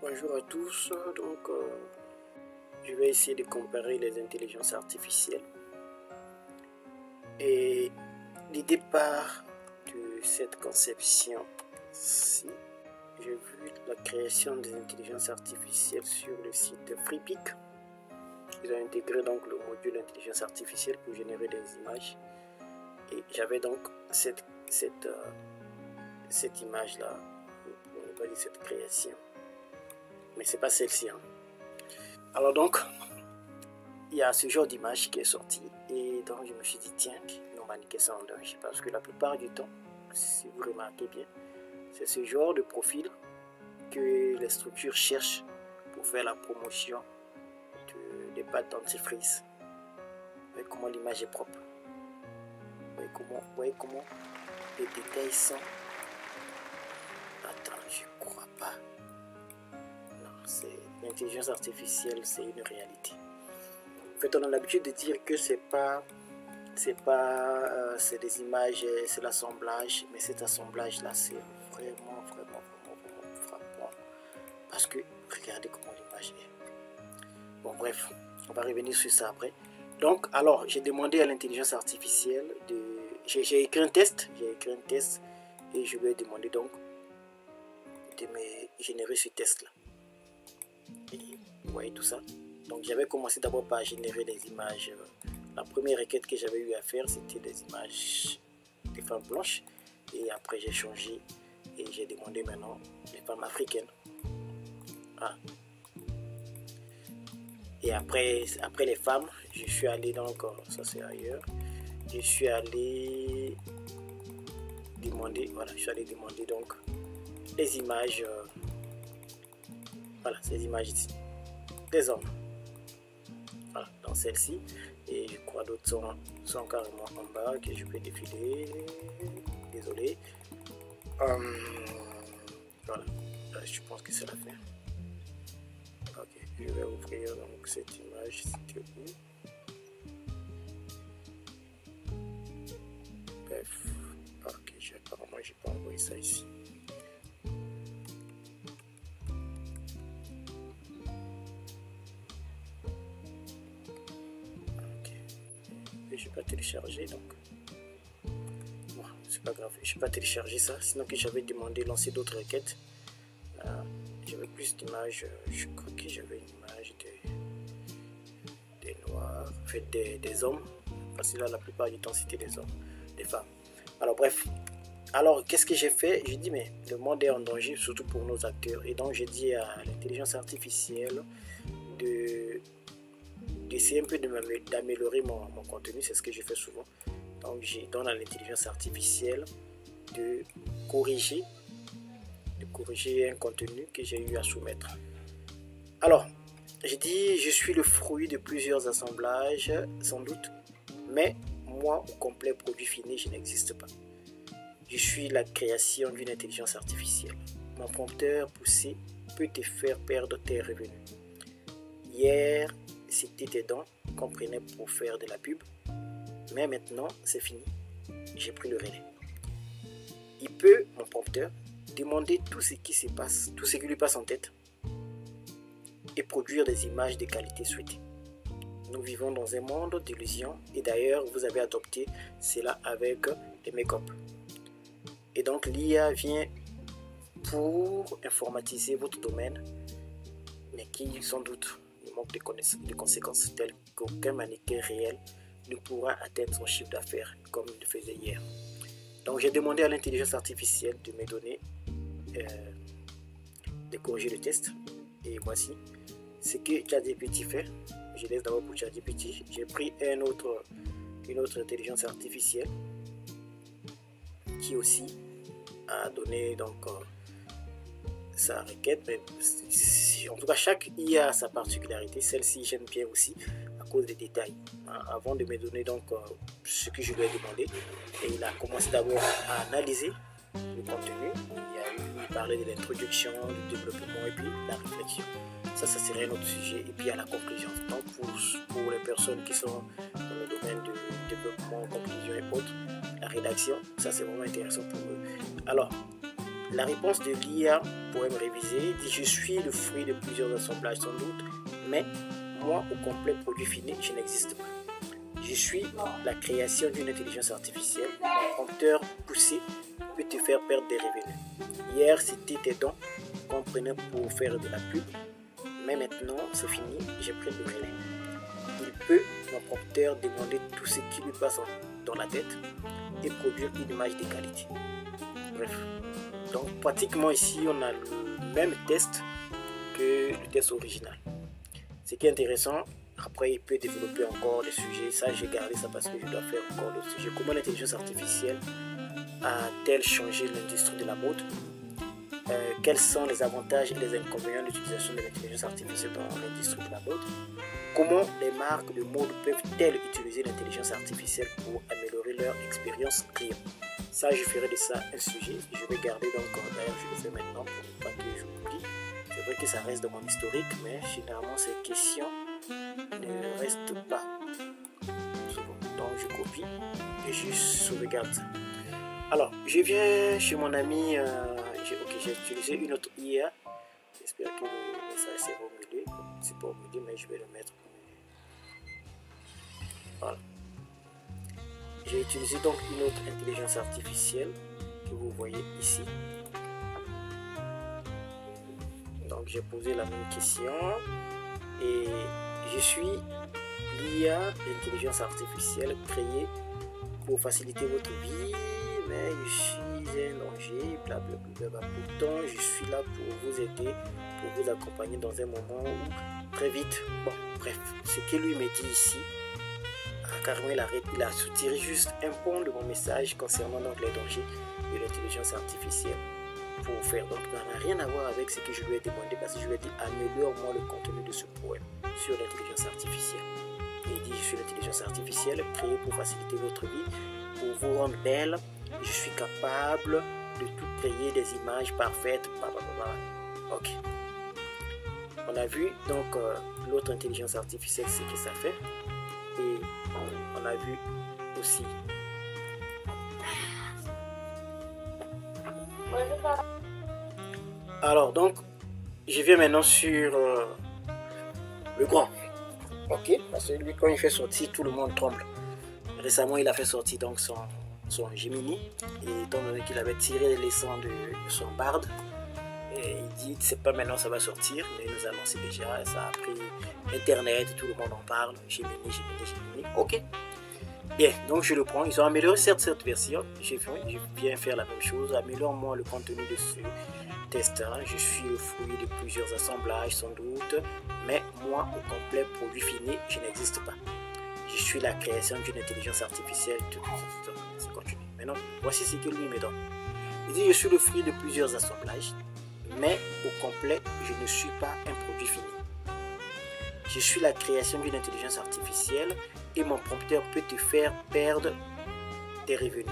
Bonjour à tous, je vais essayer de comparer les intelligences artificielles. Et l'idée part de cette conception-ci. J'ai vu la création des intelligences artificielles sur le site FreePic. Ils ont intégré donc le module intelligence artificielle pour générer des images. Et j'avais donc cette image-là, pour ne pas dire cette création. Mais c'est pas celle-ci. Alors donc, il y a ce genre d'image qui est sorti et donc je me suis dit tiens, on va niquer ça en danger parce que la plupart du temps, si vous remarquez bien, c'est ce genre de profil que les structures cherchent pour faire la promotion des pâtes dentifrice. Vous voyez comment l'image est propre. Vous voyez comment les détails sont. Attends, je crois pas. L'intelligence artificielle, c'est une réalité. En fait, on a l'habitude de dire que c'est des images, c'est l'assemblage, mais cet assemblage-là, c'est vraiment frappant. Parce que, regardez comment l'image est. Bon, bref, on va revenir sur ça après. Donc, alors, j'ai demandé à l'intelligence artificielle j'ai écrit un test, et je lui ai demandé donc de me générer ce test-là. Et vous voyez tout ça. Donc j'avais commencé d'abord par générer des images. La première requête que j'avais eu à faire, c'était des images des femmes blanches. Et après j'ai changé et j'ai demandé maintenant les femmes africaines. Ah. Et après les femmes, je suis allé donc, ça c'est ailleurs, je suis allé demander, voilà, donc les images, voilà, ces images ici, des hommes. Voilà, dans celle-ci, et je crois d'autres sont carrément en bas que je peux défiler. Désolé. Voilà, je pense que c'est la fin. Ok, je vais ouvrir donc cette image. C'était où? Bref, ok, apparemment j'ai pas envoyé ça ici. Je n'ai pas téléchargé, donc bon, c'est pas grave, je n'ai pas téléchargé ça, sinon que j'avais demandé lancer d'autres requêtes. J'avais plus d'images, je crois que j'avais une image des noirs, en fait des hommes, parce que là la plupart du temps c'était des hommes, des femmes. Alors bref, alors qu'est-ce que j'ai fait? J'ai dit mais le monde est en danger, surtout pour nos acteurs, et donc j'ai dit à l'intelligence artificielle d'essayer un peu d'améliorer mon contenu, c'est ce que je fais souvent. Donc je donne à l'intelligence artificielle de corriger un contenu que j'ai eu à soumettre. Alors, j'ai dit je suis le fruit de plusieurs assemblages, sans doute, mais moi au complet produit fini, je n'existe pas. Je suis la création d'une intelligence artificielle. Mon prompteur poussé peut te faire perdre tes revenus. Hier, c'était tes dons qu'on prenait pour faire de la pub, mais maintenant c'est fini, j'ai pris le relais. Il peut, mon prompteur, demander tout ce qui se passe, tout ce qui lui passe en tête et produire des images de qualité souhaitée. Nous vivons dans un monde d'illusions et d'ailleurs vous avez adopté cela avec les make-up. Et donc l'IA vient pour informatiser votre domaine, mais qui sans doute manque de conséquences telles qu'aucun mannequin réel ne pourra atteindre son chiffre d'affaires comme il le faisait hier. Donc j'ai demandé à l'intelligence artificielle de me donner de corriger le test et voici ce que ChatGPT fait. Je laisse d'abord pour ChatGPT. J'ai pris une autre intelligence artificielle qui aussi a donné donc sa requête, mais en tout cas chaque IA a sa particularité. Celle-ci j'aime bien aussi à cause des détails. Avant de me donner donc ce que je lui ai demandé, et il a commencé d'abord à analyser le contenu. Il parlait de l'introduction, du développement et puis la réflexion. Ça serait un autre sujet, et puis à la conclusion. Donc pour les personnes qui sont dans le domaine du développement, conclusion et autres, la rédaction, ça c'est vraiment intéressant pour eux. Alors la réponse de l'IA, poème révisé, dit: je suis le fruit de plusieurs assemblages sans doute, mais moi, au complet produit fini, je n'existe pas. Je suis la création d'une intelligence artificielle. Mon prompteur poussé peut te faire perdre des revenus. Hier, c'était tes dons qu'on prenait pour faire de la pub, mais maintenant, c'est fini, j'ai pris le relais. Il peut, mon prompteur, demander tout ce qui lui passe dans la tête et produire une image de qualité. Bref. Donc, pratiquement ici, on a le même test que le test original. Ce qui est intéressant, après, il peut développer encore des sujets. Ça, j'ai gardé ça parce que je dois faire encore d'autres sujets. Comment l'intelligence artificielle a-t-elle changé l'industrie de la mode? Quels sont les avantages et les inconvénients de l'utilisation de l'intelligence artificielle dans l'industrie de la mode? Comment les marques de mode peuvent-elles utiliser l'intelligence artificielle pour améliorer leur expérience client? Ça, je ferai de ça un sujet. Je vais garder donc, d'ailleurs, je le fais maintenant pour ne pas que j'oublie. C'est vrai que ça reste dans mon historique, mais généralement, ces questions ne restent pas. Donc, je copie et je sauvegarde ça. Alors, je viens chez mon ami. J'ai utilisé une autre IA. J'espère que le message s'est formulé. C'est pas formulé, mais je vais le mettre. Voilà. J'ai utilisé donc une autre intelligence artificielle que vous voyez ici. Donc j'ai posé la même question et je suis l'IA, l'intelligence artificielle créée pour faciliter votre vie, mais je suis un danger, blablabla. Pourtant, je suis là pour vous aider, pour vous accompagner dans un moment où très vite, bon, bref, ce que lui me dit ici, carrément il a soutiré juste un point de mon message concernant donc les dangers de l'intelligence artificielle pour faire. Donc ça n'a rien à voir avec ce que je lui ai demandé parce que je lui ai dit améliore-moi le contenu de ce poème sur l'intelligence artificielle. Et il dit je suis l'intelligence artificielle créée pour faciliter votre vie, pour vous rendre belle. Je suis capable de tout créer des images parfaites. Ok. On a vu donc l'autre intelligence artificielle, ce que ça fait. Et on a vu aussi alors donc je viens maintenant sur le grand, ok, parce que lui quand il fait sortir tout le monde tremble. Récemment il a fait sortir donc son Gemini et étant donné qu'il avait tiré les leçons de son Bard, et il dit c'est pas maintenant ça va sortir, mais il nous a annoncé déjà, ça a pris internet, tout le monde en parle, Gemini, ok. Bien, donc je le prends, ils ont amélioré certes cette version, je viens faire la même chose, améliore-moi le contenu de ce test, je suis le fruit de plusieurs assemblages sans doute, mais moi au complet produit fini, je n'existe pas. Je suis la création d'une intelligence artificielle, c'est continu. Maintenant, voici ce que lui me donne. Il dit je suis le fruit de plusieurs assemblages, mais au complet, je ne suis pas un produit fini. Je suis la création d'une intelligence artificielle et mon prompteur peut te faire perdre tes revenus.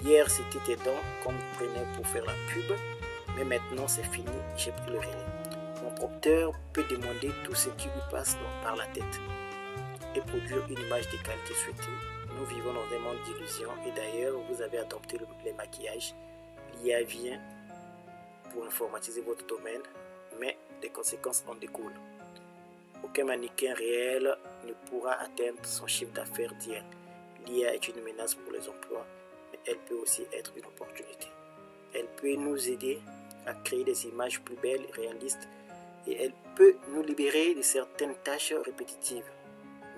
Hier, c'était tes dons qu'on prenait pour faire la pub, mais maintenant c'est fini, j'ai pris le relais. Mon prompteur peut demander tout ce qui lui passe par la tête et produire une image de qualité souhaitée. Nous vivons dans un monde d'illusions et d'ailleurs, vous avez adopté les maquillages. L'IA vient pour informatiser votre domaine, mais des conséquences en découlent. Aucun mannequin réel ne pourra atteindre son chiffre d'affaires d'hier. L'IA est une menace pour les emplois, mais elle peut aussi être une opportunité. Elle peut nous aider à créer des images plus belles et réalistes et elle peut nous libérer de certaines tâches répétitives.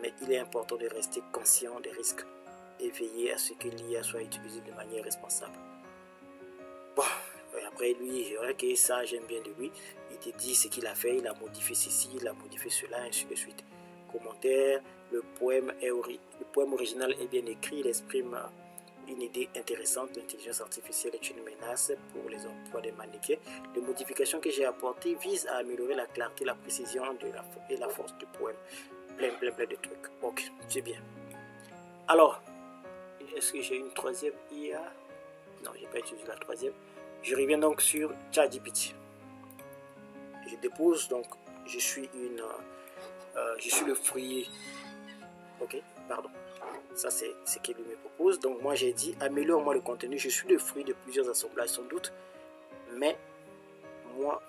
Mais il est important de rester conscient des risques et veiller à ce que l'IA soit utilisée de manière responsable. Bon, après lui, c'est vrai que ça, j'aime bien de lui. Il te dit ce qu'il a fait, il a modifié ceci, il a modifié cela, ainsi de suite. Commentaire, le poème original est bien écrit, il exprime une idée intéressante. L'intelligence artificielle est une menace pour les emplois des mannequins. Les modifications que j'ai apportées visent à améliorer la clarté, la précision et la force du poème. Plein de trucs. Ok, c'est bien. Alors, est-ce que j'ai une troisième IA? Non, je n'ai pas utilisé la troisième. Je reviens donc sur ChatGPT. Je dépose donc, je suis le fruit. Ok, pardon. Ça c'est ce qu'il me propose. Donc moi j'ai dit améliore-moi le contenu. Je suis le fruit de plusieurs assemblages sans doute, Mais moi,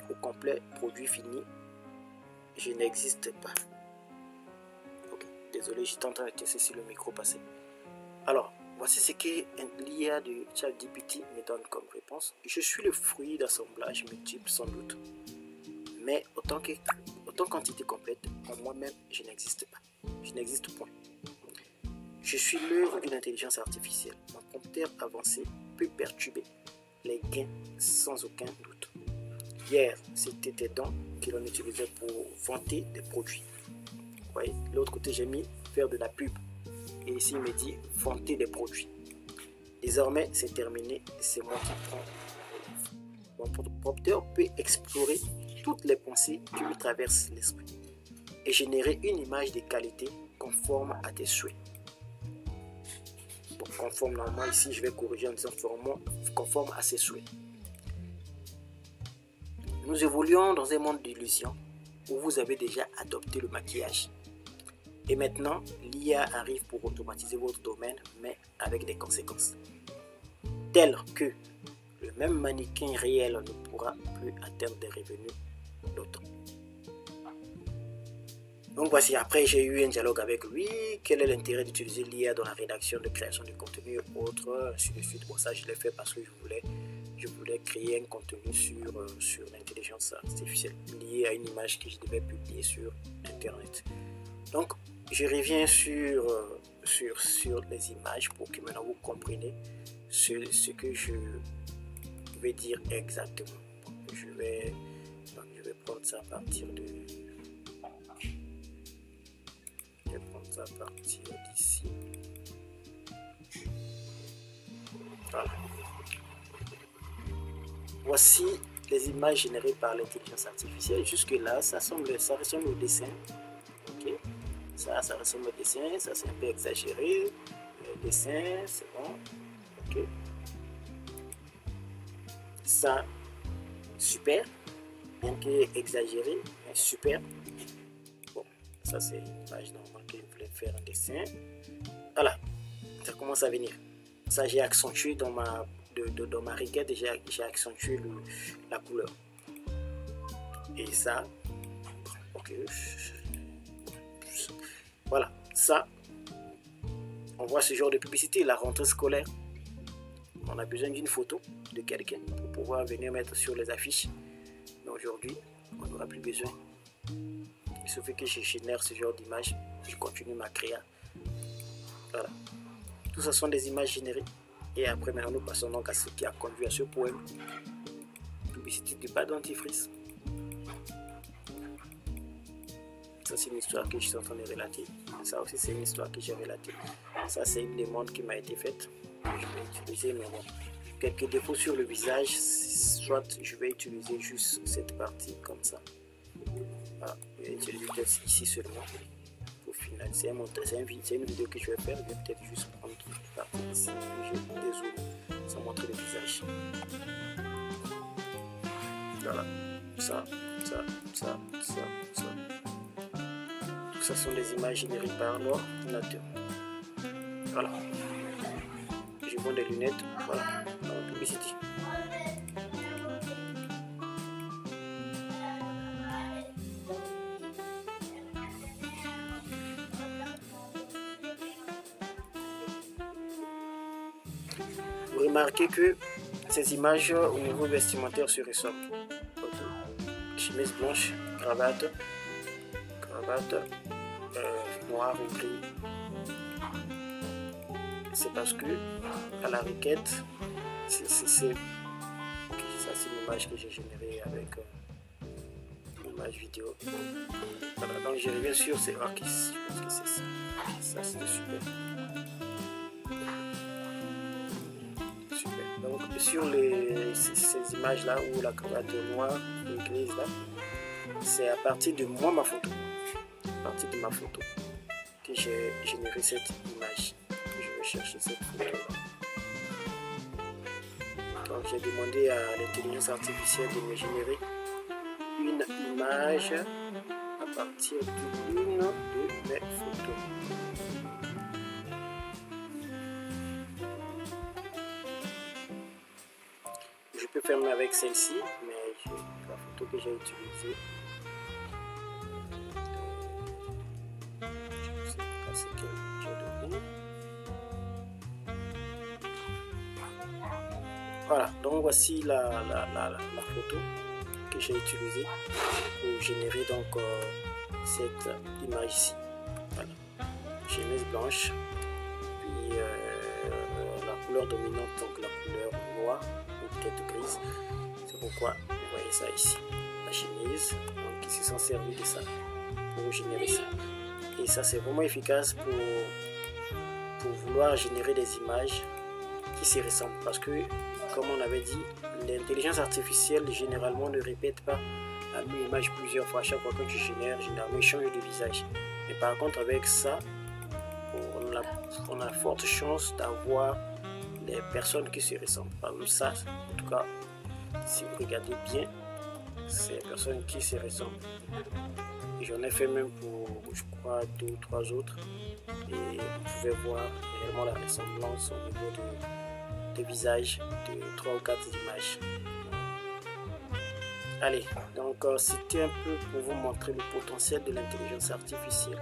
au complet, produit fini, je n'existe pas. Ok, désolé, j'étais en train de tester si le micro passait. Alors, voici ce que l'IA de ChatGPT me donne comme réponse. Je suis le fruit d'assemblages multiples sans doute. Mais autant qu'entité complète, en moi-même, je n'existe pas. Je n'existe point. Je suis l'œuvre d'une intelligence artificielle. Mon prompteur avancé peut perturber les gains sans aucun doute. Hier, c'était tes dents que l'on utilisait pour vanter des produits. Vous voyez, de l'autre côté, j'ai mis faire de la pub. Et ici, il me dit vanter des produits. Désormais, c'est terminé. C'est moi qui prends. Mon prompteur peut explorer toutes les pensées qui lui traversent l'esprit et générer une image de qualité conforme à tes souhaits. Bon, conforme, normalement, ici, je vais corriger en disant conforme à ses souhaits. Nous évoluons dans un monde d'illusions où vous avez déjà adopté le maquillage. Et maintenant, l'IA arrive pour automatiser votre domaine, mais avec des conséquences. Telles que le même mannequin réel ne pourra plus atteindre des revenus d'autant. Donc voici, après j'ai eu un dialogue avec lui. Quel est l'intérêt d'utiliser l'IA dans la rédaction, de création de contenu et autres, ainsi de suite. Bon, ça je l'ai fait parce que je voulais créer un contenu sur l'intelligence artificielle lié à une image que je devais publier sur Internet. Donc je reviens sur les images pour que maintenant vous compreniez ce que je vais dire exactement. Je vais prendre ça à partir de... Je vais prendre ça à partir d'ici. Voilà. Voici les images générées par l'intelligence artificielle. Jusque là, ça ressemble au dessin. Ok. Ça ressemble au dessin. Ça c'est un peu exagéré. Le dessin, c'est bon. Ok. Ça, super. Bien que exagéré, mais super. Bon, ça c'est une image normale que je voulais faire un dessin. Voilà, ça commence à venir. Ça j'ai accentué dans ma requête, j'ai accentué la couleur. Et ça, ok. Voilà, ça, on voit ce genre de publicité, la rentrée scolaire. On a besoin d'une photo de quelqu'un pour pouvoir venir mettre sur les affiches. Mais aujourd'hui, on n'aura plus besoin. Il suffit que je génère ce genre d'image, je continue ma créa. Voilà. Tout ça sont des images générées. Et après, maintenant, nous passons donc à ce qui a conduit à ce poème. Publicité de pâte dentifrice. Ça, c'est une histoire que je suis en train de relater. Ça aussi, c'est une histoire que j'ai relatée. Ça, c'est une demande qui m'a été faite. Je vais utiliser, mais bon, quelques défauts sur le visage. Soit je vais utiliser juste cette partie comme ça. Voilà, je vais utiliser peut-être ici seulement. Pour finaliser, c'est une vidéo que je vais faire. Je vais peut-être juste prendre toute la partie ici. Je vais dézoomer sans montrer le visage. Voilà, ça. Tout ça sont des images générées par l'ordinateur. Voilà. Je vends des lunettes. Voilà, dans la publicité. Vous remarquez que ces images au niveau vestimentaire se ressemblent. Chemise blanche, cravate noire ou gris. C'est parce que à la requête, ça c'est une image que j'ai générée avec une image vidéo. Voilà, donc je reviens sur ces arcs ici. Je pense que c'est ça. Ça c'était super. Donc sur ces images là où la cravate noire et grise là, c'est à partir de moi ma photo. À partir de ma photo que j'ai généré cette image. Je vais chercher cette photo là. Donc j'ai demandé à l'intelligence artificielle de me générer une image à partir d'une de mes photos. Je peux faire même avec celle-ci, mais la photo que j'ai utilisée. Je sais pas ce que j'ai donné. Voilà, donc voici la photo que j'ai utilisée pour générer donc cette image ici. Voilà, genèse blanche, puis la couleur dominante, donc la couleur noire ou peut-être grise. C'est pourquoi vous voyez ça ici, la genèse. Donc ils se sont servis de ça pour générer ça. Et ça c'est vraiment efficace pour vouloir générer des images qui se ressemblent, parce que comme on avait dit, l'intelligence artificielle généralement ne répète pas la même image plusieurs fois. À chaque fois que tu génères, généralement il change de visage. Mais par contre avec ça, on a forte chance d'avoir des personnes qui se ressemblent. Par exemple ça, en tout cas, si vous regardez bien, c'est des personnes qui se ressemblent. Et j'en ai fait même pour, je crois, 2 ou 3 autres. Et vous pouvez voir réellement la ressemblance au niveau de visage de 3 ou 4 images. Allez, donc c'était un peu pour vous montrer le potentiel de l'intelligence artificielle.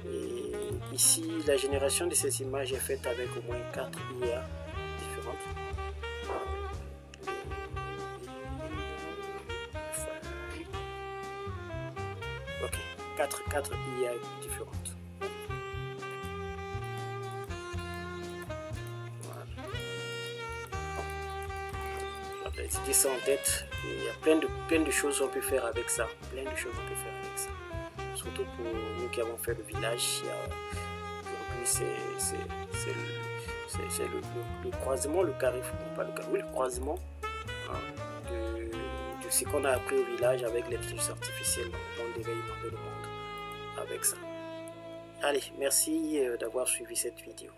Et ici, la génération de ces images est faite avec au moins 4 IA différentes. Ok, 4 IA différentes. J'ai ça en tête, et il y a plein de choses qu'on peut faire avec ça, surtout pour nous qui avons fait le village. Aujourd'hui c'est le croisement, le carrefour, pas le carrefour, le croisement de ce qu'on a appris au village avec l'intelligence artificielle. On devait inonder le monde avec ça. Allez, merci d'avoir suivi cette vidéo.